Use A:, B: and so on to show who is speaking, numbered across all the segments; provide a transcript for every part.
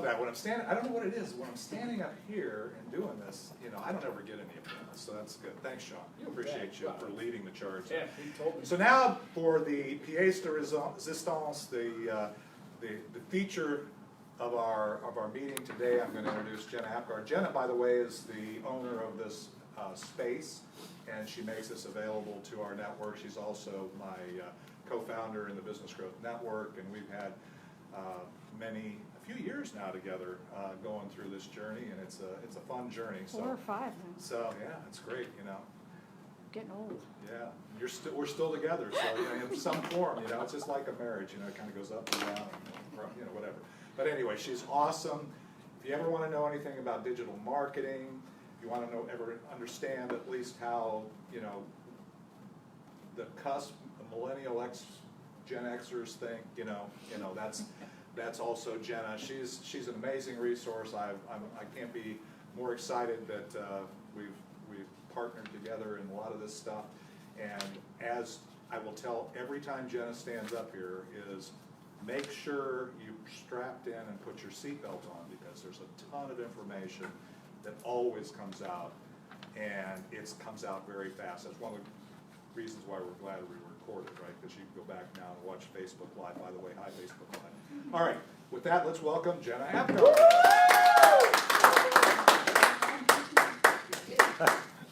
A: that when I'm standing, I don't know what it is, when I'm standing up here and doing this, you know, I don't ever get any applause, so that's good. Thanks, Sean. You appreciate you for leading the charge.
B: Yeah, he told me.
A: So now for the pièce de résistance, the feature of our meeting today, I'm going to introduce Jena Apgar. Jena, by the way, is the owner of this space, and she makes this available to our network. She's also my co-founder in the Business Growth Network, and we've had a few years now together going through this journey, and it's a fun journey.
C: 4 or 5 now.
A: So yeah, it's great, you know.
C: Getting old.
A: Yeah, we're still together, so you know, in some form, you know, it's just like a marriage, you know, it kind of goes up and down, and, you know, whatever. But anyway, she's awesome. If you ever want to know anything about digital marketing, if you want to ever understand at least how, you know, the cusp, the millennial Gen Xers think, you know, that's also Jena. She's an amazing resource. I can't be more excited that we've partnered together in a lot of this stuff. And as I will tell every time Jena stands up here is make sure you strapped in and put your seatbelt on, because there's a ton of information that always comes out, and it comes out very fast. That's one of the reasons why we're glad we recorded, right? Because you can go back now and watch Facebook Live. By the way, hi Facebook Live. All right, with that, let's welcome Jena Apgar.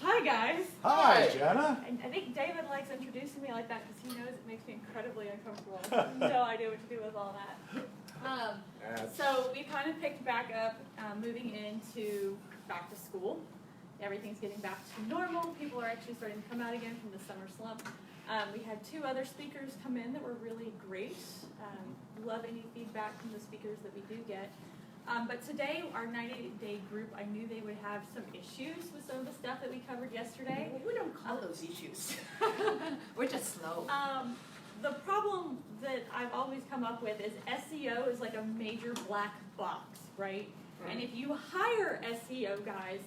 D: Hi guys.
A: Hi, Jena.
D: I think David likes introducing me like that because he knows it makes me incredibly uncomfortable. No idea what to do with all that. So we kind of picked back up, moving into back to school. Everything's getting back to normal. People are actually starting to come out again from the summer slump. We had 2 other speakers come in that were really great. Love any feedback from the speakers that we do get. But today, our 90-day group, I knew they would have some issues with some of the stuff that we covered yesterday.
E: We don't call those issues. We're just slow.
D: The problem that I've always come up with is SEO is like a major black box, right? And if you hire SEO guys,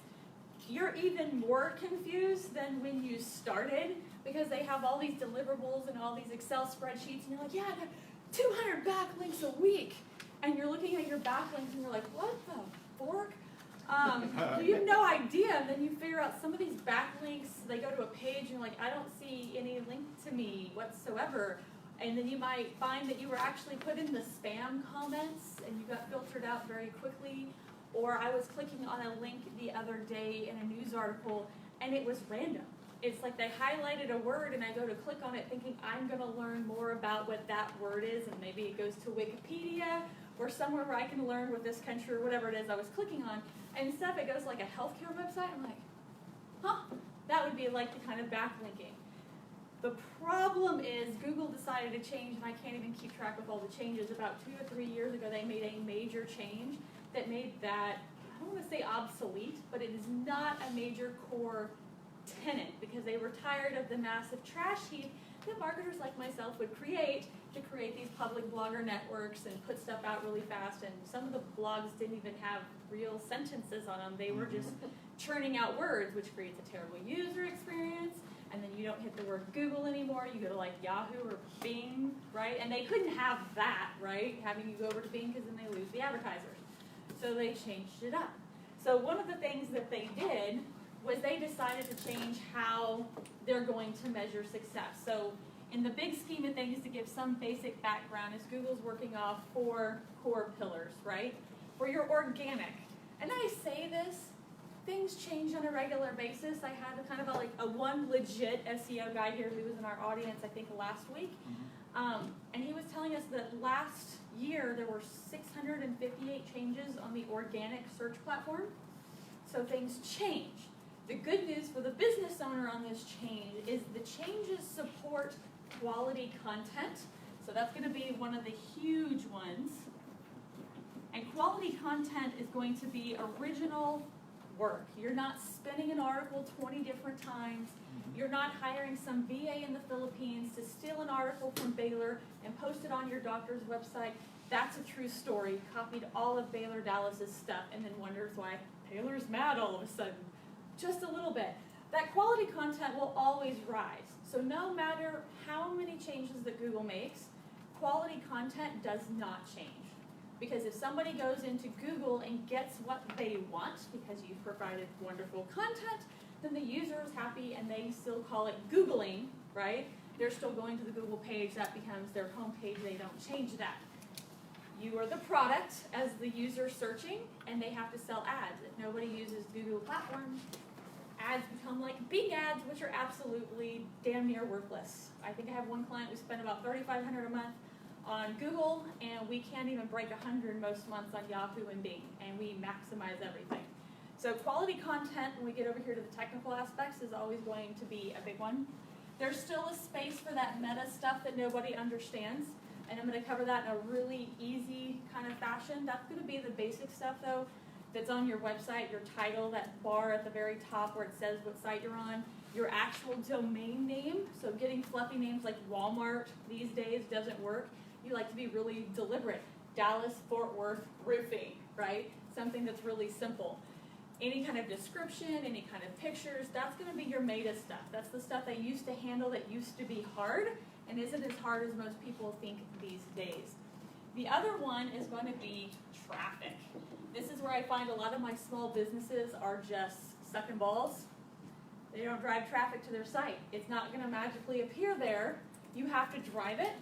D: you're even more confused than when you started, because they have all these deliverables and all these Excel spreadsheets, and you're like, yeah, I got 200 backlinks a week. And you're looking at your backlinks and you're like, what the fork? You have no idea. And then you figure out some of these backlinks, they go to a page and you're like, I don't see any link to me whatsoever. And then you might find that you were actually put in the spam comments and you got filtered out very quickly. Or I was clicking on a link the other day in a news article and it was random. It's like they highlighted a word and I go to click on it thinking I'm going to learn more about what that word is, and maybe it goes to Wikipedia or somewhere where I can learn what this country or whatever it is I was clicking on. And instead it goes like a healthcare website. I'm like, huh, that would be like the kind of backlinking. The problem is Google decided to change, and I can't even keep track of all the changes. About 2 or 3 years ago they made a major change that made that, I don't want to say obsolete, but it is not a major core tenant, because they were tired of the massive trash heap that marketers like myself would create to create these public blogger networks and put stuff out really fast. And some of the blogs didn't even have real sentences on them. They were just churning out words, which creates a terrible user experience. And then you don't hit the word Google anymore. You go to like Yahoo or Bing, right? And they couldn't have that, right? Having you go over to Bing, because then they lose the advertisers. So they changed it up. So one of the things that they did was they decided to change how they're going to measure success. So in the big scheme of things, to give some basic background, is Google's working off 4 core pillars, right? For your organic. And I say this, things change on a regular basis. I had a one legit SEO guy here who was in our audience, I think, last week. And he was telling us that last year there were 658 changes on the organic search platform. So things change. The good news for the business owner on this change is the changes support quality content. So that's going to be one of the huge ones. And quality content is going to be original work. You're not spinning an article 20 different times. You're not hiring some VA in the Philippines to steal an article from Baylor and post it on your doctor's website. That's a true story. Copied all of Baylor Dallas's stuff and then wonders why Baylor's mad all of a sudden. Just a little bit. That quality content will always rise. So no matter how many changes that Google makes, quality content does not change. Because if somebody goes into Google and gets what they want, because you've provided wonderful content, then the user is happy and they still call it Googling, right? They're still going to the Google page, that becomes their home page, they don't change that. You are the product as the user searching, and they have to sell ads. If nobody uses Google platforms, ads become like Bing ads, which are absolutely damn near worthless. I think I have one client, we spend about $3,500 a month on Google, and we can't even break 100 most months on Yahoo and Bing, and we maximize everything. So quality content, when we get over here to the technical aspects, is always going to be a big one. There's still a space for that meta stuff that nobody understands, and I'm going to cover that in a really easy kind of fashion. That's going to be the basic stuff, though, that's on your website, your title, that bar at the very top where it says what site you're on, your actual domain name. So getting fluffy names like Walmart these days doesn't work. You like to be really deliberate. Dallas, Fort Worth, roofing, right? Something that's really simple. Any kind of description, any kind of pictures, that's going to be your meta stuff. That's the stuff they used to handle that used to be hard and isn't as hard as most people think these days. The other one is going to be traffic. This is where I find a lot of my small businesses are just sucking balls. They don't drive traffic to their site. It's not going to magically appear there. You have to drive it,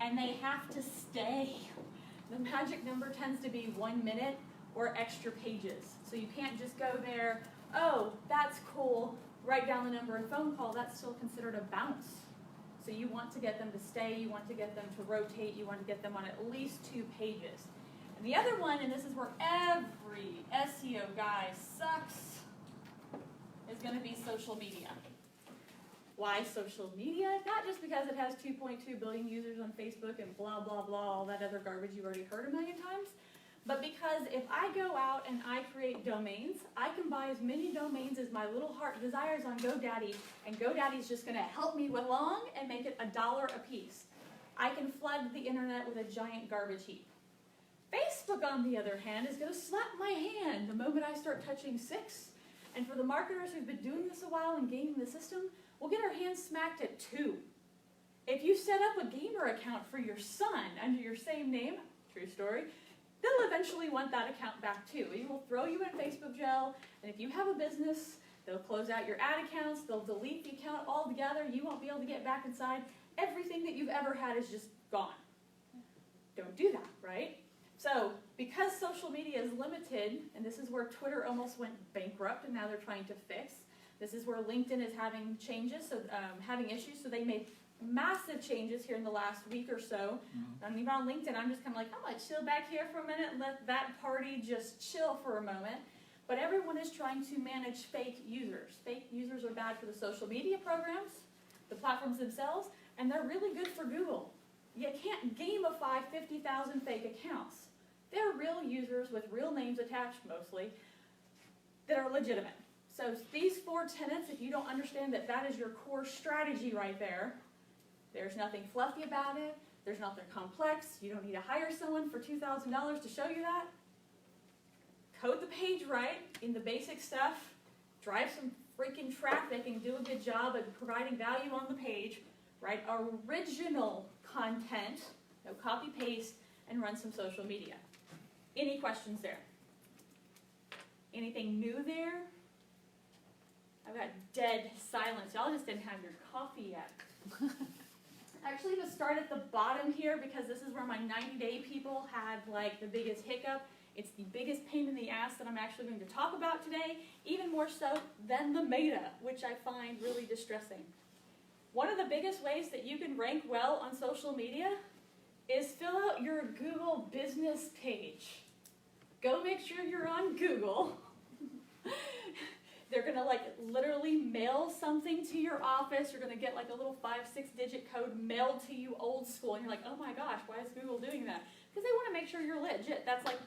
D: and they have to stay. The magic number tends to be 1 minute or extra pages. So you can't just go there, oh, that's cool, write down the number and phone call. That's still considered a bounce. So you want to get them to stay, you want to get them to rotate, you want to get them on at least 2 pages. And the other one, and this is where every SEO guy sucks, is going to be social media. Why social media? Not just because it has 2.2 billion users on Facebook and blah, blah, blah, all that other garbage you've already heard a million times, but because if I go out and I create domains, I can buy as many domains as my little heart desires on GoDaddy, and GoDaddy's just going to help me along and make it $1 a piece. I can flood the internet with a giant garbage heap. Facebook, on the other hand, is going to slap my hand the moment I start touching 6. And for the marketers who've been doing this a while and gaming the system, we'll get our hands smacked at 2. If you set up a gamer account for your son under your same name, true story, they'll eventually want that account back too. It will throw you in Facebook jail, and if you have a business, they'll close out your ad accounts, they'll delete the account altogether, you won't be able to get back inside. Everything that you've ever had is just gone. Don't do that, right? So, because social media is limited, and this is where Twitter almost went bankrupt and now they're trying to fix, this is where LinkedIn is having changes, so having issues, so they made massive changes here in the last week or so. And even on LinkedIn, I'm just kind of like, I'm going to chill back here for a minute and let that party just chill for a moment. But everyone is trying to manage fake users. Fake users are bad for the social media programs, the platforms themselves, and they're really good for Google. You can't gamify 50,000 fake accounts. They're real users with real names attached mostly that are legitimate. So these 4 tenets, if you don't understand that that is your core strategy right there, there's nothing fluffy about it, there's nothing complex, you don't need to hire someone for $2,000 to show you that. Code the page right in the basic stuff, drive some freaking traffic and do a good job of providing value on the page, write original content, no copy paste, and run some social media. Any questions there? Anything new there? I've got dead silence. Y'all just didn't have your coffee yet. Actually, to start at the bottom here, because this is where my 90-day people had like the biggest hiccup. It's the biggest pain in the ass that I'm actually going to talk about today, even more so than the meta, which I find really distressing. One of the biggest ways that you can rank well on social media is fill out your Google business page. Go make sure you're on Google. They're going to like literally mail something to your office. You're going to get like a little 5-6 digit code mailed to you old school. And you're like, oh my gosh, why is Google doing that? Because they want to make sure you're legit. That's like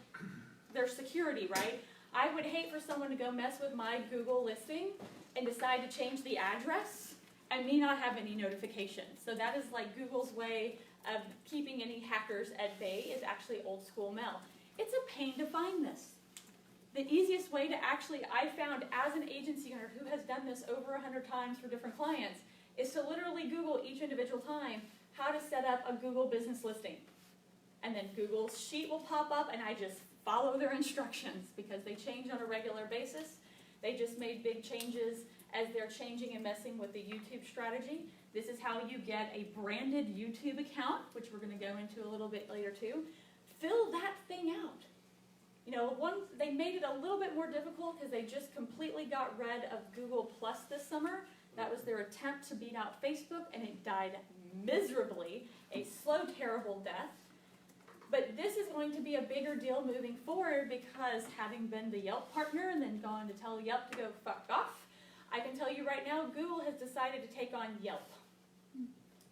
D: their security, right? I would hate for someone to go mess with my Google listing and decide to change the address and me not have any notifications. So that is like Google's way of keeping any hackers at bay is actually old school mail. It's a pain to find this. The easiest way to actually, I found as an agency owner who has done this over 100 times for different clients, is to literally Google each individual time how to set up a Google business listing. and then Google's sheet will pop up, and I just follow their instructions because they change on a regular basis. They just made big changes as they're changing and messing with the YouTube strategy. This is how you get a branded YouTube account, which we're going to go into a little bit later too. Fill that thing out. You know, they made it a little bit more difficult because they just completely got rid of Google Plus this summer. That was their attempt to beat out Facebook, and it died miserably, a slow, terrible death. But this is going to be a bigger deal moving forward because having been the Yelp partner and then gone to tell Yelp to go fuck off, I can tell you right now, Google has decided to take on Yelp.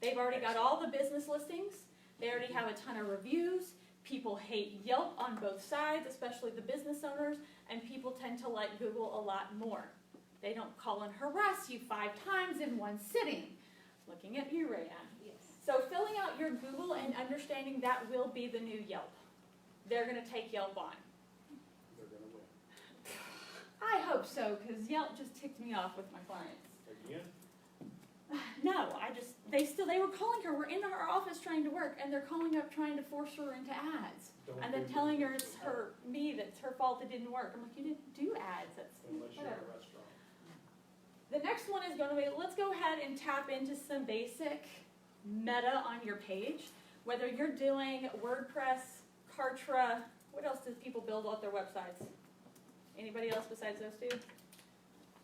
D: They've already got all the business listings. They already have a ton of reviews. People hate Yelp on both sides, especially the business owners, and people tend to like Google a lot more. They don't call and harass you 5 times in one sitting. Looking at you, Rayanne.
E: Yes.
D: So filling out your Google and understanding that will be the new Yelp. They're going to take Yelp on.
B: They're going to win.
D: I hope so, because Yelp just ticked me off with my clients.
B: Again?
D: No, they were calling her. We're in our office trying to work, and they're calling up trying to force her into ads. And then telling her it's that's her fault it didn't work. I'm like, you didn't do ads. That's
B: Unless you're
D: whatever.
B: a restaurant.
D: The next one is going to be, let's go ahead and tap into some basic meta on your page. Whether you're doing WordPress, Kartra, what else do people build on their websites? Anybody else besides those two?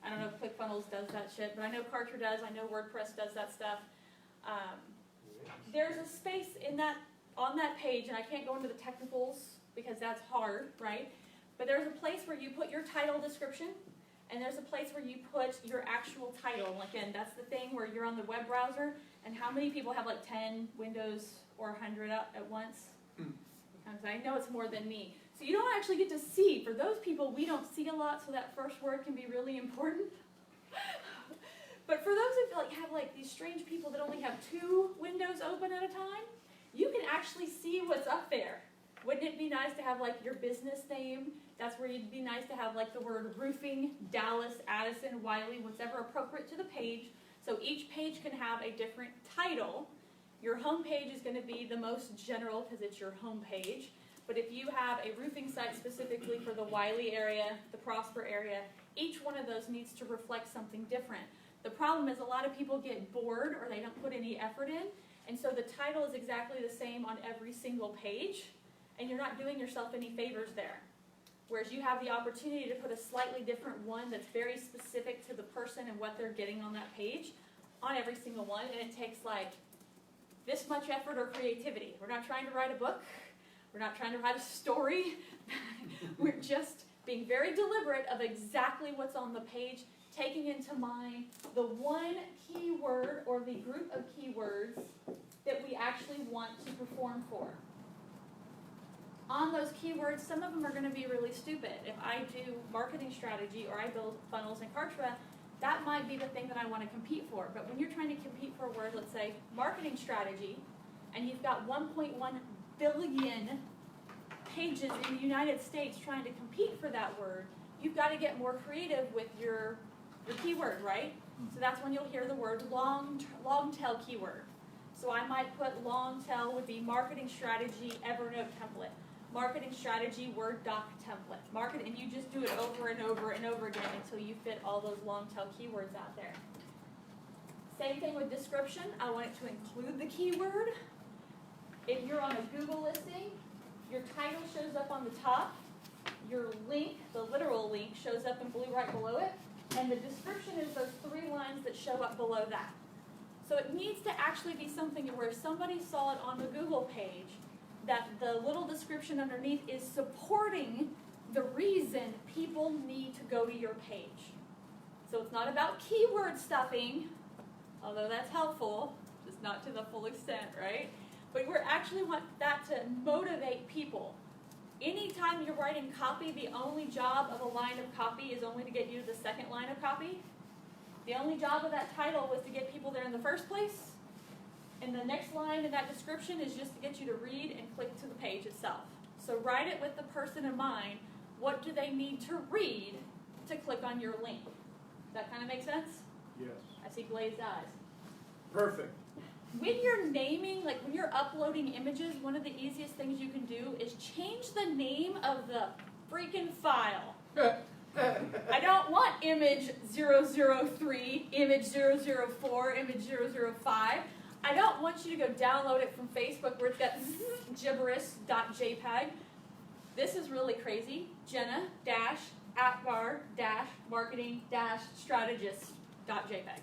D: I don't know if ClickFunnels does that shit, but I know Kartra does. I know WordPress does that stuff. There's a space on that page, and I can't go into the technicals because that's hard, right? But there's a place where you put your title description, and there's a place where you put your actual title. And again, that's the thing where you're on the web browser, and how many people have like 10 windows or 100 up at once? Because I know it's more than me. So you don't actually get to see. For those people, we don't see a lot, so that first word can be really important. But for those who have these strange people that only have 2 windows open at a time, you can actually see what's up there. Wouldn't it be nice to have like your business name? That's where it'd be nice to have like the word roofing, Dallas, Addison, Wiley, whatever appropriate to the page. So each page can have a different title. Your home page is going to be the most general because it's your home page. But if you have a roofing site specifically for the Wiley area, the Prosper area, each one of those needs to reflect something different. The problem is a lot of people get bored or they don't put any effort in, and so the title is exactly the same on every single page, and you're not doing yourself any favors there. Whereas you have the opportunity to put a slightly different one that's very specific to the person and what they're getting on that page on every single one, and it takes like this much effort or creativity. We're not trying to write a book. We're not trying to write a story. We're just being very deliberate of exactly what's on the page, taking into mind the one keyword or the group of keywords that we actually want to perform for. On those keywords, some of them are going to be really stupid. If I do marketing strategy or I build funnels in Kartra, that might be the thing that I want to compete for. But when you're trying to compete for a word, let's say marketing strategy, and you've got 1.1 billion pages in the United States trying to compete for that word, you've got to get more creative with your keyword, right? So that's when you'll hear the word long tail keyword. So I might put long tail would be marketing strategy Evernote template, marketing strategy Word doc template, and you just do it over and over and over again until you fit all those long tail keywords out there. Same thing with description. I want it to include the keyword. If you're on a Google listing, your title shows up on the top, your link, the literal link, shows up in blue right below it, and the description is those 3 lines that show up below that. So it needs to actually be something where if somebody saw it on the Google page, that the little description underneath is supporting the reason people need to go to your page. So it's not about keyword stuffing, although that's helpful, just not to the full extent, right? But we actually want that to motivate people. Anytime you're writing copy, the only job of a line of copy is only to get you to the second line of copy. The only job of that title was to get people there in the first place. And the next line in that description is just to get you to read and click to the page itself. So write it with the person in mind. What do they need to read to click on your link? Does that kind of make sense?
B: Yes.
D: I see glazed eyes.
B: Perfect.
D: when you're naming, like when you're uploading images, one of the easiest things you can do is change the name of the freaking file. I don't want image 003, image 004, image 005. I don't want you to go download it from Facebook where it's got gibberish.jpg. This is really crazy. Jena-Apgar-marketing-strategist.jpg.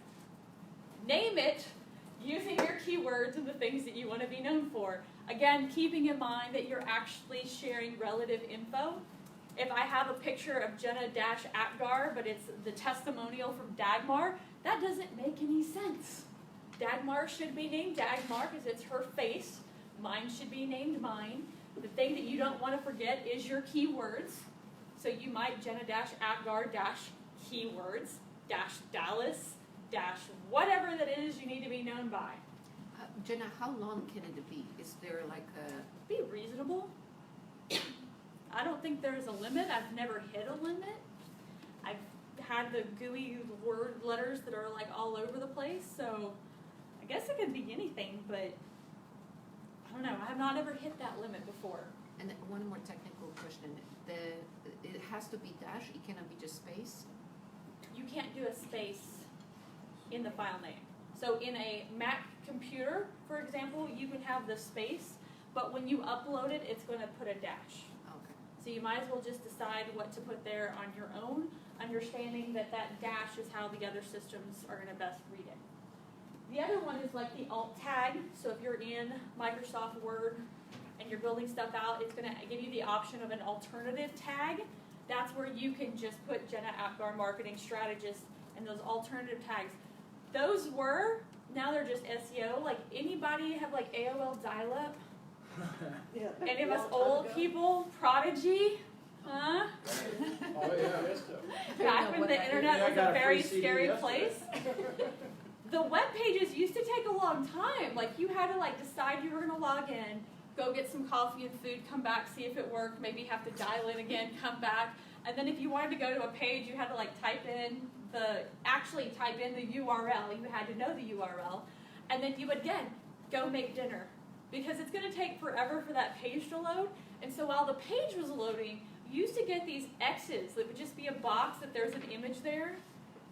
D: Name it using your keywords and the things that you want to be known for. Again, keeping in mind that you're actually sharing relative info. If I have a picture of Jena-Apgar, but it's the testimonial from Dagmar, that doesn't make any sense. Dagmar should be named Dagmar because it's her face. Mine should be named mine. The thing that you don't want to forget is your keywords. So you might Jena-Apgar-keywords-Dallas- whatever that is you need to be known by.
E: Jena, how long can it be? Is there like a...
D: Be reasonable. I don't think there's a limit. I've never hit a limit. I've had the gooey word letters that are like all over the place, so I guess it could be anything, but I don't know. I have not ever hit that limit before.
E: And then one more technical question. It has to be dash, it cannot be just space?
D: You can't do a space in the file name. So in a Mac computer, for example, you can have the space, but when you upload it, it's going to put a dash.
E: Okay.
D: So you might as well just decide what to put there on your own, understanding that that dash is how the other systems are going to best read it. The other one is like the alt tag. So if you're in Microsoft Word and you're building stuff out, it's going to give you the option of an alternative tag. That's where you can just put Jena Apgar Marketing Strategist and those alternative tags. Those were, now they're just SEO. Like anybody have like AOL dial-up?
B: Yeah.
D: Any of us old people? Prodigy? Huh?
B: Oh, yeah.
D: Back when the internet
B: Yeah, I
D: was
B: got
D: a
B: a
D: very
B: free CD
D: scary
B: yesterday.
D: place. The web pages used to take a long time. Like you had to like decide you were going to log in, go get some coffee and food, come back, see if it worked, maybe have to dial in again, come back. And then if you wanted to go to a page, you had to like type in the URL. You had to know the URL. And then you would again go make dinner because it's going to take forever for that page to load. And so while the page was loading, you used to get these X's that would just be a box that there's an image there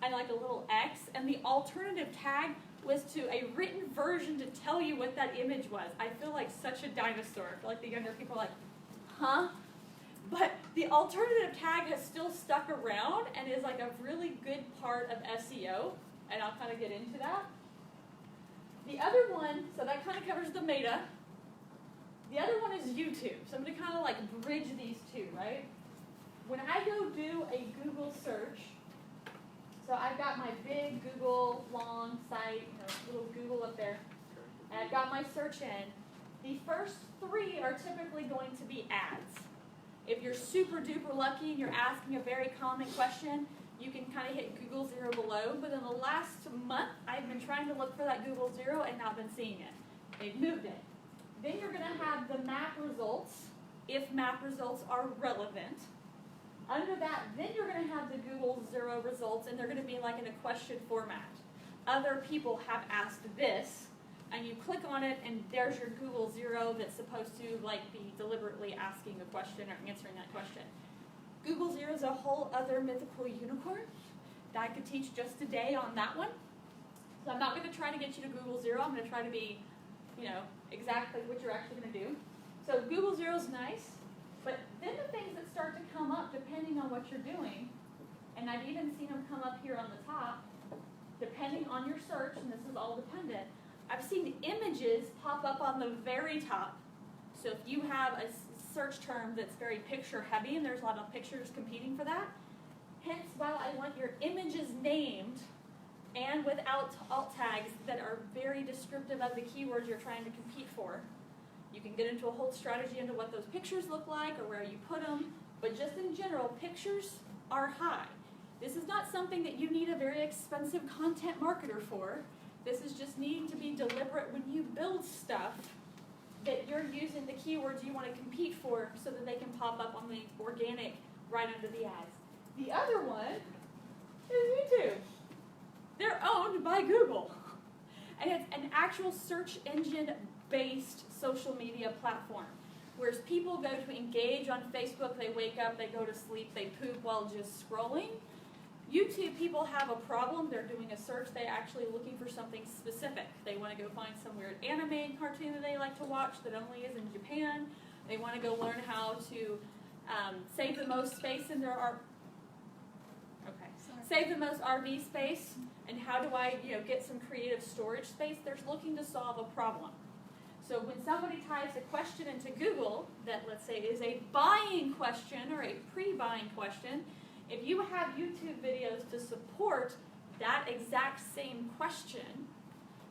D: and like a little X. And the alternative tag was to a written version to tell you what that image was. I feel like such a dinosaur. I feel like the younger people are like, huh? But the alternative tag has still stuck around and is like a really good part of SEO, and I'll kind of get into that. The other one, so that kind of covers the meta. The other one is YouTube. So I'm going to kind of like bridge these two, right? When I go do a Google search, so I've got my big Google long site, little Google up there, and I've got my search in. The first three are typically going to be ads. If you're super duper lucky and you're asking a very common question, you can kind of hit Google 0 below. But in the last month, I've been trying to look for that Google 0 and not been seeing it. They've moved it. Then you're going to have the map results, if map results are relevant. Under that, then you're going to have the Google 0 results, and they're going to be like in a question format. Other people have asked this, and you click on it, and there's your Google 0 that's supposed to like be deliberately asking a question or answering that question. Google 0 is a whole other mythical unicorn that I could teach just a day on that one. So I'm not going to try to get you to Google 0. I'm going to try to be, exactly what you're actually going to do. So Google 0 is nice, but then the things that start to come up depending on what you're doing, and I've even seen them come up here on the top, depending on your search, and this is all dependent. I've seen images pop up on the very top. So if you have a search term that's very picture heavy and there's a lot of pictures competing for that, hence why I want your images named and without alt tags that are very descriptive of the keywords you're trying to compete for. You can get into a whole strategy into what those pictures look like or where you put them, but just in general, pictures are high. This is not something that you need a very expensive content marketer for. This is just needing to be deliberate when you build stuff that you're using the keywords you want to compete for so that they can pop up on the organic right under the ads. The other one is YouTube. They're owned by Google. And it's an actual search engine-based social media platform. Whereas people go to engage on Facebook, they wake up, they go to sleep, they poop while just scrolling. YouTube people have a problem. They're doing a search. They're actually looking for something specific. They want to go find some weird anime cartoon that they like to watch that only is in Japan. They want to go learn how to save the most space in their save the most RV space, and how do I, get some creative storage space. They're looking to solve a problem. So when somebody types a question into Google that, let's say, is a buying question or a pre-buying question, if you have YouTube videos to support that exact same question,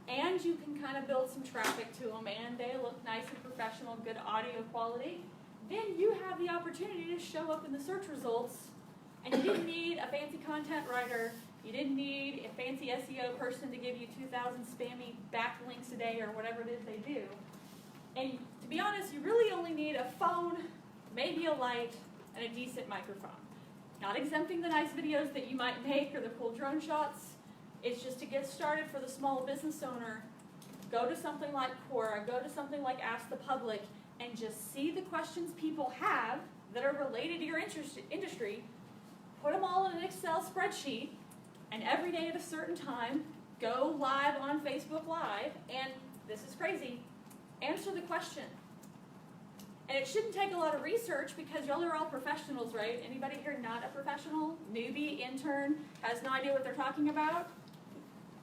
D: and you can kind of build some traffic to them, and they look nice and professional, good audio quality, then you have the opportunity to show up in the search results. And you didn't need a fancy content writer. You didn't need a fancy SEO person to give you 2,000 spammy backlinks a day or whatever it is they do. And to be honest, you really only need a phone, maybe a light, and a decent microphone. Not exempting the nice videos that you might make or the cool drone shots. It's just to get started for the small business owner. Go to something like Quora, go to something like Ask the Public, and just see the questions people have that are related to your industry. Put them all in an Excel spreadsheet, and every day at a certain time, go live on Facebook Live, and this is crazy, answer the question. And it shouldn't take a lot of research because y'all are all professionals, right? Anybody here not a professional? Newbie, intern, has no idea what they're talking about?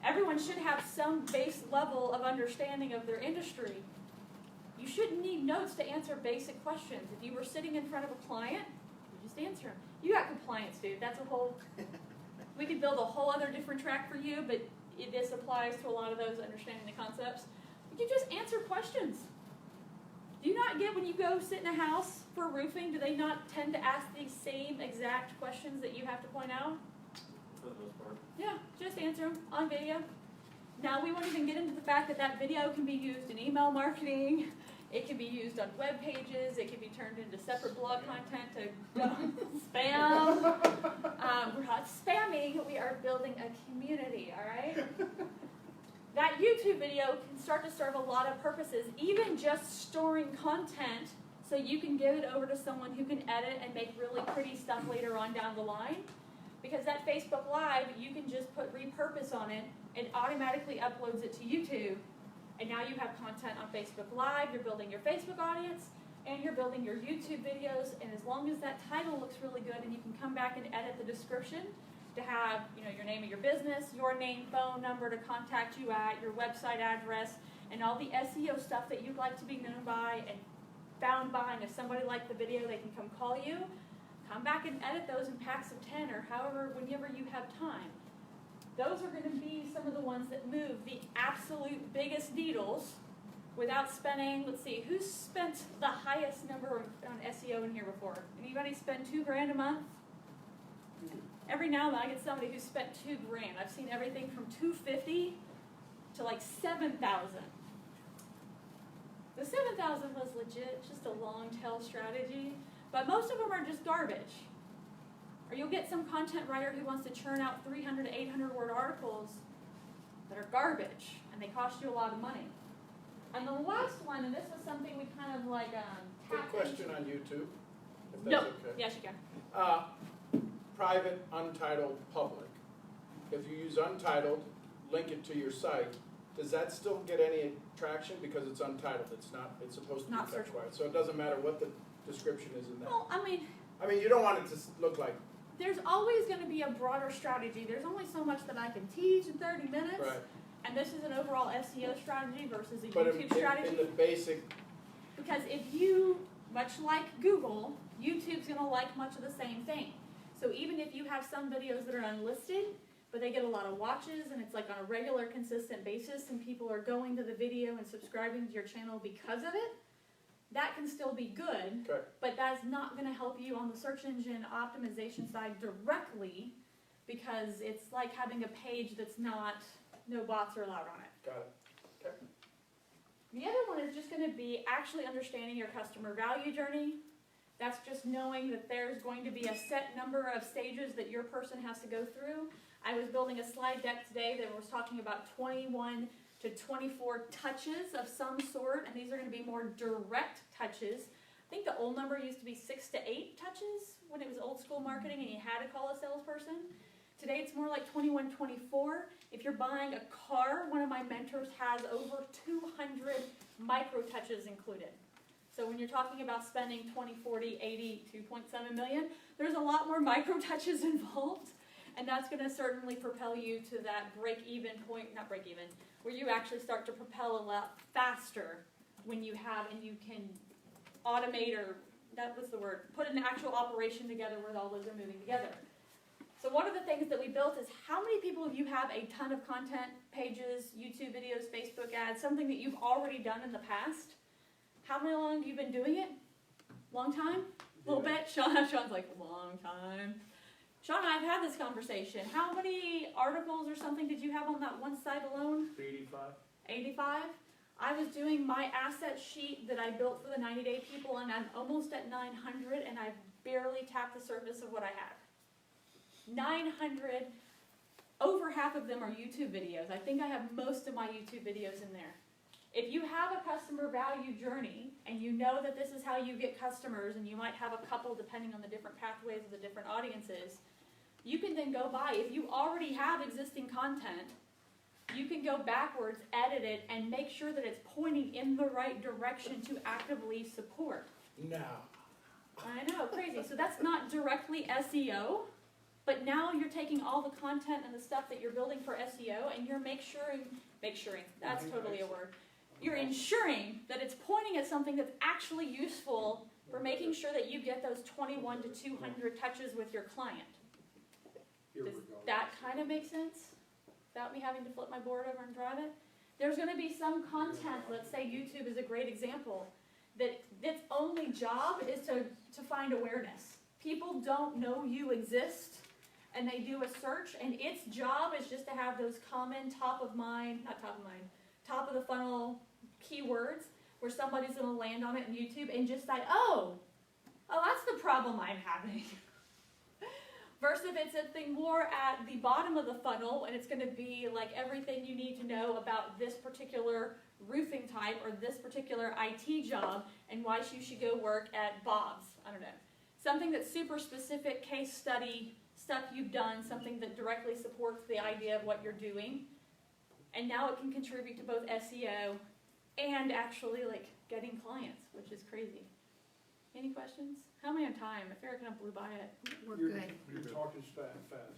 D: Everyone should have some base level of understanding of their industry. You shouldn't need notes to answer basic questions. If you were sitting in front of a client, you just answer them. You got compliance, dude. That's a whole, we could build a whole other different track for you, but this applies to a lot of those understanding the concepts. You just answer questions. Do you not get when you go sit in a house for roofing, do they not tend to ask these same exact questions that you have to point out?
F: For the most part.
D: Yeah, just answer them on video. Now we won't even get into the fact that that video can be used in email marketing. It can be used on web pages. It can be turned into separate blog content to spam. We're not spamming. We are building a community, all right? That YouTube video can start to serve a lot of purposes, even just storing content so you can give it over to someone who can edit and make really pretty stuff later on down the line. Because that Facebook Live, you can just put repurpose on it. It automatically uploads it to YouTube. And now you have content on Facebook Live, you're building your Facebook audience, and you're building your YouTube videos, and as long as that title looks really good and you can come back and edit the description to have, your name of your business, your name, phone number to contact you at, your website address, and all the SEO stuff that you'd like to be known by and found by, and if somebody liked the video, they can come call you. Come back and edit those in packs of 10 or however, whenever you have time. Those are going to be some of the ones that move the absolute biggest needles without spending, let's see, who's spent the highest number on SEO in here before? Anybody spend $2,000 a month? Every now and then I get somebody who spent $2,000. I've seen everything from $250 to like $7,000. The $7,000 was legit, just a long tail strategy, but most of them are just garbage. Or you'll get some content writer who wants to churn out 300 to 800 word articles that are garbage, and they cost you a lot of money. And the last one, and this was something we kind of like
B: Quick
D: tapped
B: question
D: into.
B: on YouTube, if
D: No,
B: that's okay.
D: yes you can.
B: Private, untitled, public. If you use untitled, link it to your site, does that still get any traction because it's untitled? It's not. It's supposed to be
D: Not
B: text
D: searchable.
B: wise, so it doesn't matter what the description is in that.
D: Well, I mean,
B: you don't want it to look like
D: there's always going to be a broader strategy. There's only so much that I can teach in 30 minutes.
B: right.
D: And this is an overall SEO strategy versus a
B: But
D: YouTube strategy.
B: in the basic,
D: Because if you, much like Google, YouTube's going to like much of the same thing. So even if you have some videos that are unlisted, but they get a lot of watches and it's like on a regular, consistent basis and people are going to the video and subscribing to your channel because of it, that can still be good.
B: okay,
D: But that's not going to help you on the search engine optimization side directly because it's like having a page that's not, no bots are allowed on it.
B: got it. Okay.
D: The other one is just going to be actually understanding your customer value journey. That's just knowing that there's going to be a set number of stages that your person has to go through. I was building a slide deck today that was talking about 21 to 24 touches of some sort, and these are going to be more direct touches. I think the old number used to be 6 to 8 touches when it was old school marketing and you had to call a salesperson. Today it's more like 21, 24. If you're buying a car, one of my mentors has over 200 micro touches included. So when you're talking about spending 20, 40, 80, 2.7 million, there's a lot more micro touches involved. And that's going to certainly propel you to that break-even point, not break-even, where you actually start to propel a lot faster when you have, and you can automate, or that was the word, put an actual operation together where all those are moving together. So one of the things that we built is, how many people of you have a ton of content, pages, YouTube videos, Facebook ads, something that you've already done in the past? How long have you been doing it? Long time? A little bit? Sean's like, long time. Sean and I have had this conversation. How many articles or something did you have on that one site alone?
B: 85.
D: 85? I was doing my asset sheet that I built for the 90-day people, and I'm almost at 900, and I've barely tapped the surface of what I have. 900, over half of them are YouTube videos. I think I have most of my YouTube videos in there. If you have a customer value journey, and you know that this is how you get customers, and you might have a couple depending on the different pathways of the different audiences, you can then go by. If you already have existing content, you can go backwards, edit it, and make sure that it's pointing in the right direction to actively support.
B: No.
D: I know, crazy. So that's not directly SEO, but now you're taking all the content and the stuff that you're building for SEO, and you're make sure, that's totally a word. You're ensuring that it's pointing at something that's actually useful for making sure that you get those 21 to 200 touches with your client. Does that kind of make sense? Without me having to flip my board over and drive it? There's going to be some content, let's say YouTube is a great example, that its only job is to find awareness. People don't know you exist, and they do a search, and its job is just to have those common top of the funnel keywords where somebody's going to land on it in YouTube and just like, oh, that's the problem I'm having. Versus if it's something more at the bottom of the funnel, and it's going to be like everything you need to know about this particular roofing type or this particular IT job and why you should go work at Bob's. I don't know. Something that's super specific, case study, stuff you've done, something that directly supports the idea of what you're doing. And now it can contribute to both SEO and actually like getting clients, which is crazy. Any questions? How am I on time? I feel like I kind of blew by it.
E: We're good.
B: You're talking fast.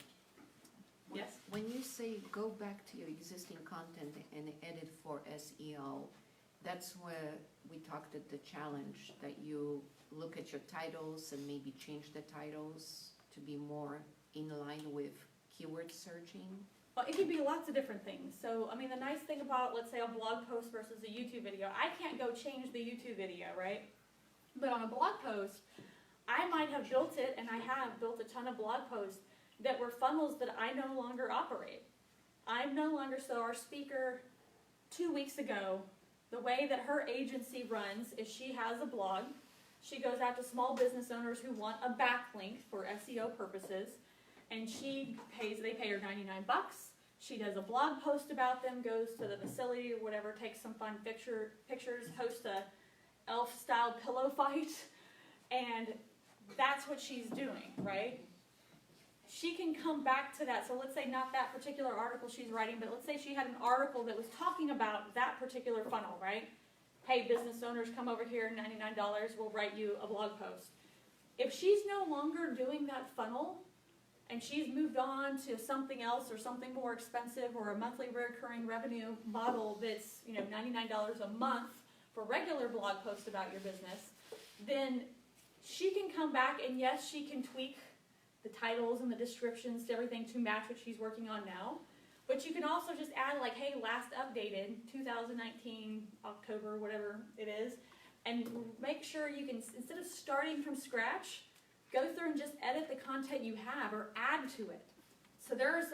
D: Yes.
E: When you say go back to your existing content and edit for SEO, that's where we talked at the challenge, that you look at your titles and maybe change the titles to be more in line with keyword searching.
D: Well, it could be lots of different things. So, I mean, the nice thing about, let's say, a blog post versus a YouTube video, I can't go change the YouTube video, right? But on a blog post, I might have built it, and I have built a ton of blog posts that were funnels that I no longer operate. I'm no longer, so our speaker 2 weeks ago, the way that her agency runs is she has a blog. She goes out to small business owners who want a backlink for SEO purposes, and they pay her $99. She does a blog post about them, goes to the facility or whatever, takes some fun pictures, hosts a elf-style pillow fight, and that's what she's doing, right? She can come back to that. So let's say not that particular article she's writing, but let's say she had an article that was talking about that particular funnel, right? Hey, business owners, come over here, $99, we'll write you a blog post. If she's no longer doing that funnel, and she's moved on to something else or something more expensive or a monthly recurring revenue model that's, $99 a month for regular blog posts about your business, then she can come back and yes, she can tweak the titles and the descriptions to everything to match what she's working on now. But you can also just add like, hey, last updated 2019, October, whatever it is, and make sure you can, instead of starting from scratch, go through and just edit the content you have or add to it. So there's,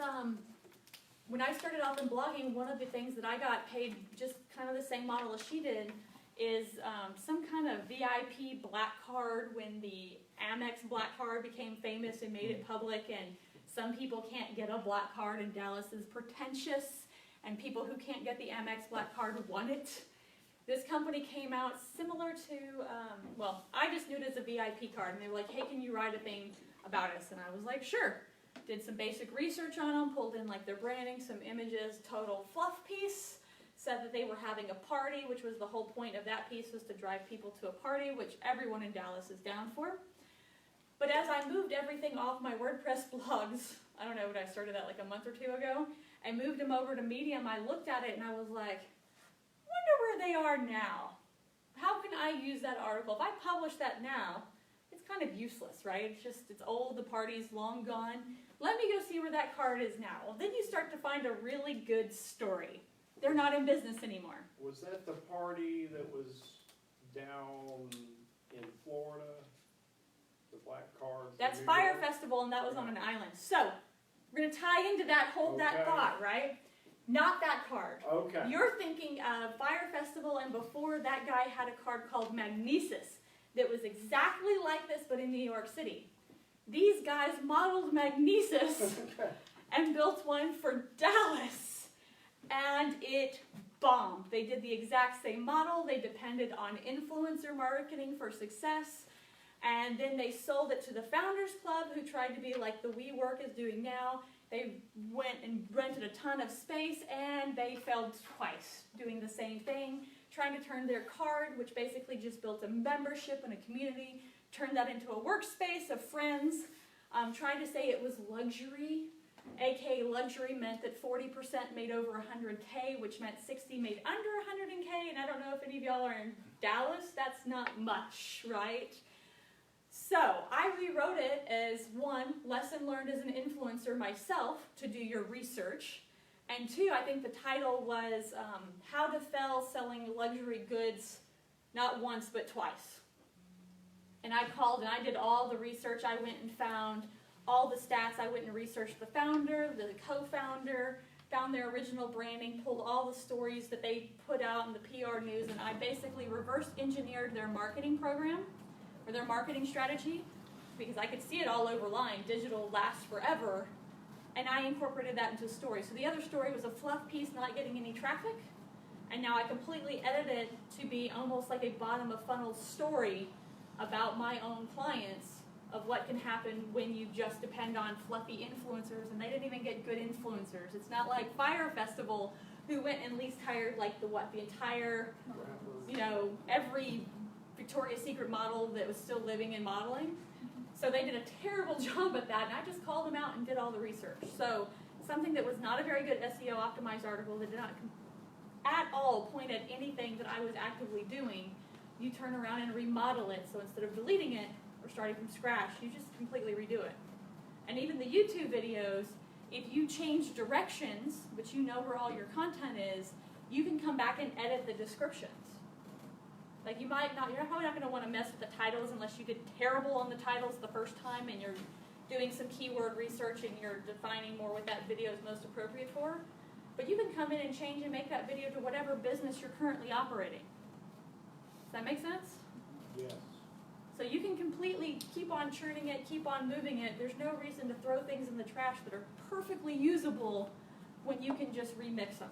D: when I started off in blogging, one of the things that I got paid just kind of the same model as she did is some kind of VIP black card when the Amex black card became famous and made it public, and some people can't get a black card, and Dallas is pretentious and people who can't get the Amex Black Card want it. This company came out similar to, well, I just knew it as a VIP card, and they were like, hey, can you write a thing about us? And I was like, sure. Did some basic research on them, pulled in like their branding, some images, total fluff piece, said that they were having a party, which was the whole point of that piece, was to drive people to a party, which everyone in Dallas is down for. But as I moved everything off my WordPress blogs, I don't know when I started that like a month or two ago, I moved them over to Medium, I looked at it and I was like, wonder where they are now. How can I use that article? If I publish that now, it's kind of useless, right? It's old, the party's long gone. Let me go see where that card is now. Well, then you start to find a really good story. They're not in business anymore.
B: Was that the party that was down in Florida? The black card?
D: That's Fire Festival, and that was on an island. So, we're going to tie into that, hold that
B: Okay.
D: thought, right? Not that card.
B: Okay.
D: You're thinking of Fire Festival, and before that guy had a card called Magnesis that was exactly like this, but in New York City. These guys modeled Magnesis
B: Okay.
D: and built one for Dallas, and it bombed. They did the exact same model. They depended on influencer marketing for success, and then they sold it to the Founders Club, who tried to be like the WeWork is doing now. They went and rented a ton of space, and they failed twice doing the same thing, trying to turn their card, which basically just built a membership and a community, turned that into a workspace of friends, trying to say it was luxury, aka luxury meant that 40% made over 100K, which meant 60 made under 100K, and I don't know if any of y'all are in Dallas, that's not much, right? So I rewrote it as one, lesson learned as an influencer myself to do your research, and two, I think the title was how to fail selling luxury goods not once but twice. And I called and I did all the research. I went and found all the stats. I went and researched the founder, the co-founder, found their original branding, pulled all the stories that they put out in the PR news, and I basically reverse engineered their marketing program or their marketing strategy, because I could see it all over line. Digital lasts forever. And I incorporated that into a story. So the other story was a fluff piece not getting any traffic, and now I completely edited it to be almost like a bottom of funnel story about my own clients of what can happen when you just depend on fluffy influencers, and they didn't even get good influencers. It's not like Fire Festival, who went and least hired like the entire, every Victoria's Secret model that was still living and modeling. So they did a terrible job at that, and I just called them out and did all the research. So something that was not a very good SEO optimized article that did not at all point at anything that I was actively doing, you turn around and remodel it. So instead of deleting it or starting from scratch, you just completely redo it. And even the YouTube videos, if you change directions, but you know where all your content is, you can come back and edit the descriptions. Like you're probably not going to want to mess with the titles unless you did terrible on the titles the first time and you're doing some keyword research and you're defining more what that video is most appropriate for. But you can come in and change and make that video to whatever business you're currently operating. Does that make sense?
B: Yes.
D: So you can completely keep on churning it, keep on moving it. There's no reason to throw things in the trash that are perfectly usable when you can just remix them.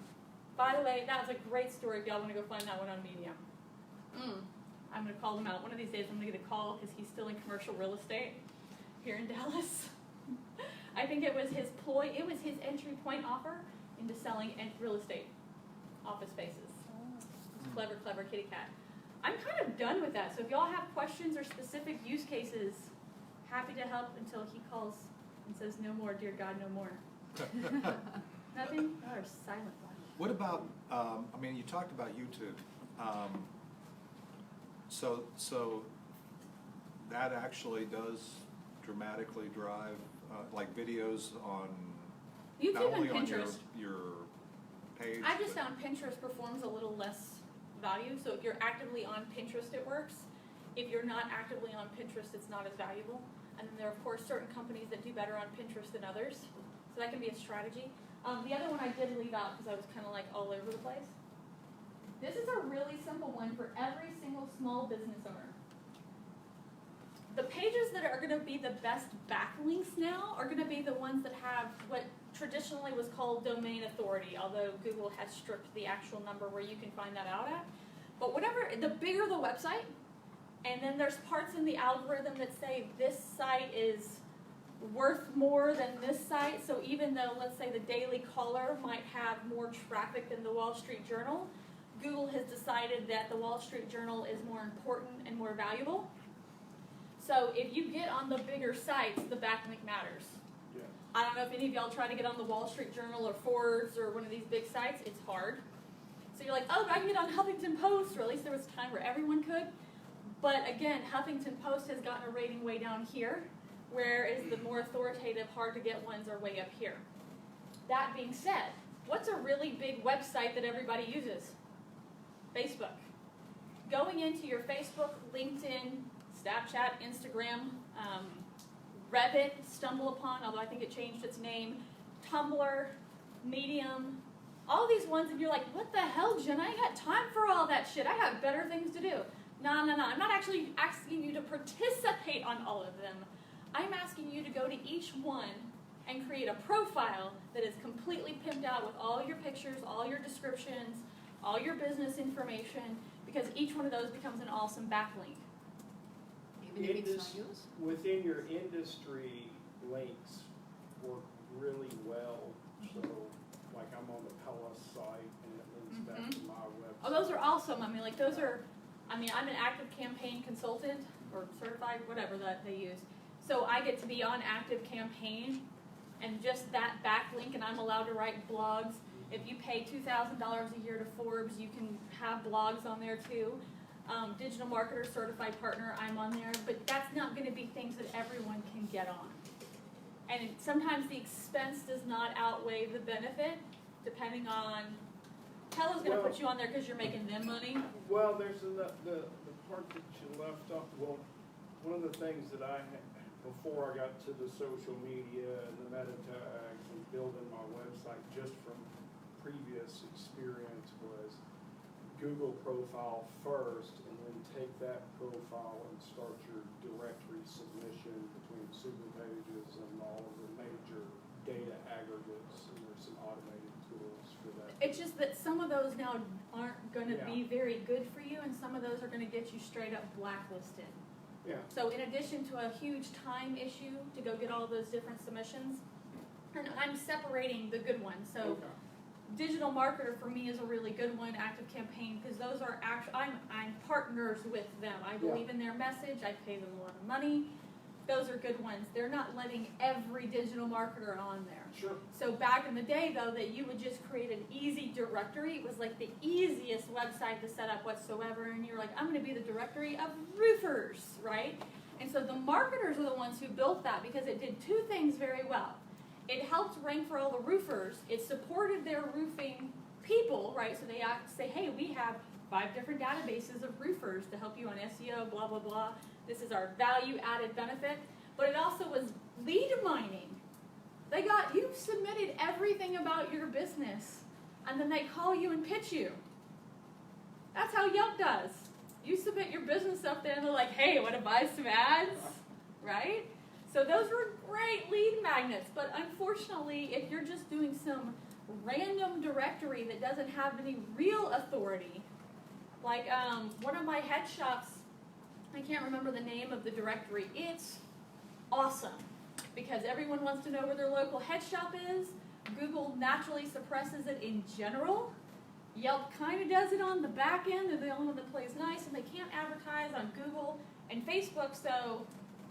D: By the way, that was a great story if y'all want to go find that one on Medium. I'm going to call him out. One of these days I'm going to get a call because he's still in commercial real estate here in Dallas. I think it was his ploy, it was his entry point offer into selling real estate office spaces. Clever, clever kitty cat. I'm kind of done with that. So if y'all have questions or specific use cases, happy to help until he calls and says, no more, dear God, no more. Nothing? Y'all are silent.
A: What about, you talked about YouTube. So that actually does dramatically drive, like videos on,
D: YouTube
A: not only
D: and
A: on
D: Pinterest.
A: your page.
D: I just
A: but-
D: found Pinterest performs a little less value. So if you're actively on Pinterest, it works. If you're not actively on Pinterest, it's not as valuable. And then there are, of course, certain companies that do better on Pinterest than others. So that can be a strategy. The other one I did leave out because I was kind of like all over the place. This is a really simple one for every single small business owner. the pages that are gonna be the best backlinks now are gonna be the ones that have what traditionally was called domain authority, although Google has stripped the actual number where you can find that out at. But whatever, the bigger the website, and then there's parts in the algorithm that say this site is worth more than this site. So even though, let's say, the Daily Caller might have more traffic than the Wall Street Journal, Google has decided that the Wall Street Journal is more important and more valuable. So if you get on the bigger sites, the backlink matters.
B: Yeah.
D: I don't know if any of y'all try to get on the Wall Street Journal or Forbes or one of these big sites. It's hard. So you're like, oh, I can get on Huffington Post, or at least there was a time where everyone could. But again, Huffington Post has gotten a rating way down here, whereas the more authoritative, hard to get ones are way up here. That being said, what's a really big website that everybody uses? Facebook. Going into your Facebook, LinkedIn, Snapchat, Instagram, Reddit, Stumble Upon, although I think it changed its name, Tumblr, Medium, all these ones, and you're like, what the hell, Jen? I ain't got time for all that shit. I got better things to do. No. I'm not actually asking you to participate on all of them. I'm asking you to go to each one and create a profile that is completely pimped out with all your pictures, all your descriptions, all your business information, because each one of those becomes an awesome backlink.
E: Even if it's not used?
F: Within your industry, links work really well. So, like I'm on the Pella site and it links back to my website.
D: Oh, those are awesome. I mean, like those are, I'm an active campaign consultant or certified, whatever that they use. So I get to be on active campaign and just that backlink, and I'm allowed to write blogs. If you pay $2,000 a year to Forbes, you can have blogs on there too. Digital marketer certified partner, I'm on there, but that's not going to be things that everyone can get on. And sometimes the expense does not outweigh the benefit, depending on, Pella's going to put you on there because you're making them money.
F: Well, there's the part that you left off. Well, one of the things that I had before I got to the social media and the meta tags and building my website just from previous experience was Google profile first, and then take that profile and start your directory submission between super pages and all of the major data aggregates, and there's some automated tools for that.
D: It's just that some of those now aren't going to
F: Yeah.
D: be very good for you, and some of those are going to get you straight up blacklisted.
F: Yeah.
D: So in addition to a huge time issue to go get all those different submissions, and I'm separating the good ones. So
F: Okay.
D: digital marketer for me is a really good one, active campaign, because those are actually, I'm partners with them. I believe in their message, I pay them a lot of money. Those are good ones. They're not letting every digital marketer on there.
F: Sure.
D: So back in the day, though, that you would just create an easy directory. It was like the easiest website to set up whatsoever, and you're like, I'm going to be the directory of roofers, right? And so the marketers are the ones who built that because it did two things very well. It helped rank for all the roofers. It supported their roofing people, right? So they say, hey, we have 5 different databases of roofers to help you on SEO, blah, blah, blah. This is our value-added benefit. But it also was lead mining. You submitted everything about your business, and then they call you and pitch you. That's how Yelp does. You submit your business up there, and they're like, hey, want to buy some ads? Right? So those were great lead magnets, but unfortunately, if you're just doing some random directory that doesn't have any real authority, like one of my head shops, I can't remember the name of the directory, it's awesome because everyone wants to know where their local head shop is. Google naturally suppresses it in general. Yelp kind of does it on the back end, they're the only one that plays nice, and they can't advertise on Google and Facebook, so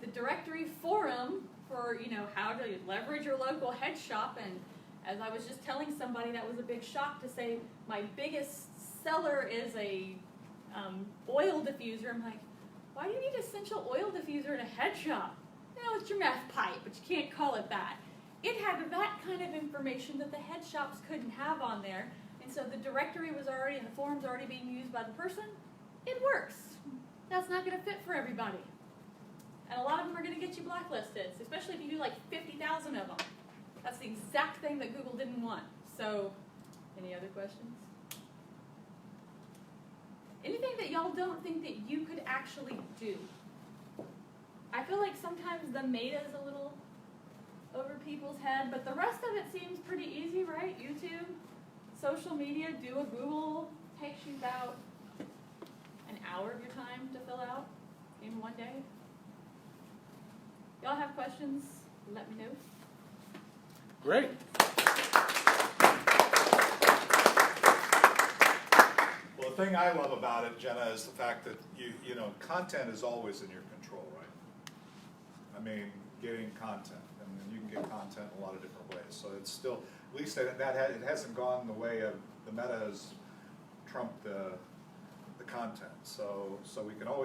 D: the directory forum for, how to leverage your local head shop, and as I was just telling somebody, that was a big shock to say my biggest seller is a oil diffuser. I'm like, why do you need essential oil diffuser in a head shop? No, it's your meth pipe, but you can't call it that. It had that kind of information that the head shops couldn't have on there, and so the directory was already, and the forum's already being used by the person. It works. That's not going to fit for everybody. And a lot of them are going to get you blacklisted, especially if you do like 50,000 of them. That's the exact thing that Google didn't want. So, any other questions? Anything that y'all don't think that you could actually do? I feel like sometimes the meta is a little over people's head, but the rest of it seems pretty easy, right? YouTube, social media, do a Google, takes you about an hour of your time to fill out in one day. Y'all have questions? Let me know.
B: Great.
A: Well, the thing I love about it, Jena, is the fact that you know, content is always in your control, right? I mean, getting content, and you can get content in a lot of different ways. So it's still, at least it hasn't gone the way of the meta has trumped the content. So we can always